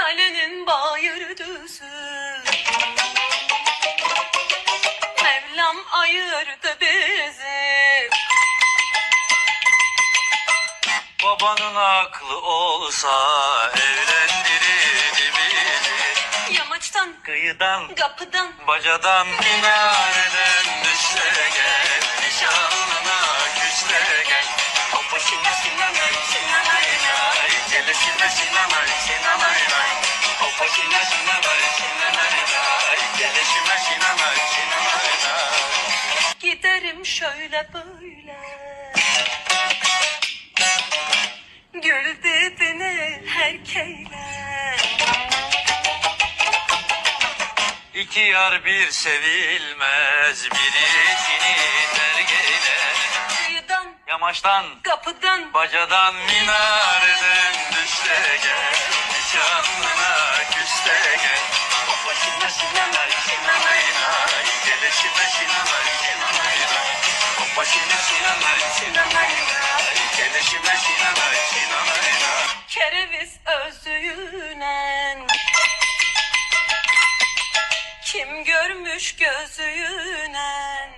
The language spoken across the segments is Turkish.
Lale'nin bayır düzü. Mevlam ayırdı bizi. Babanın aklı olsa evlendirirdi bizi. Yamaçtan, Kıyıdan, kapıdan, bacadan, minareden düşle gel. Nişanlına küsle gel. O başına sinanay, sinanay nay. Gelişime sinanay, sinanay nay. O başına sinanay, sinanay nay. Gelişime sinanay, sinanay nay. giderim şöyle böyle. Gül dibine herkeyle. İki yar bir sevilmez, birisini terk eyle. Kıyıdan, Yamaçtan, kapıdan, bacadan, minareden düşle gel. Nişanlına küsle gel. O başına sinanay, sinanay nay. Gelişime sinanay, sinanay nay. O başına sinanay, sinanay nay. Gelişime sinanay, sinanay nay. kereviz özüyle. Kim görmüş gözüyle.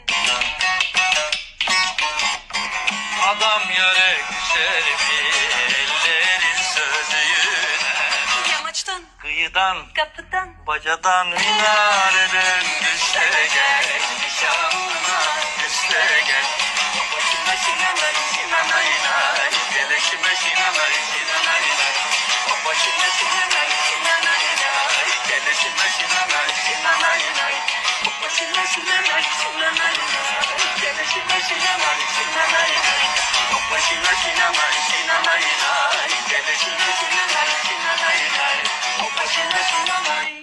Adam yare güzel bir ellerin sözüne. Yamaçtan, Kıyıdan, kapıdan, bacadan, minareden düşle gel. Nişanlına küsle gel. O başına sinanay, sinanay nay. Gelişime sinanay, sinanay nay. O başına sinanay, sinanay nay. Gelişime sinanay, sinanay nay. O başına sinanay, sinanay nay. Gelişime sinanay, sinanay nay. O başına sinanay, sinanay nay. Gelişime sinanay, sinanay nay. O başına sinanay.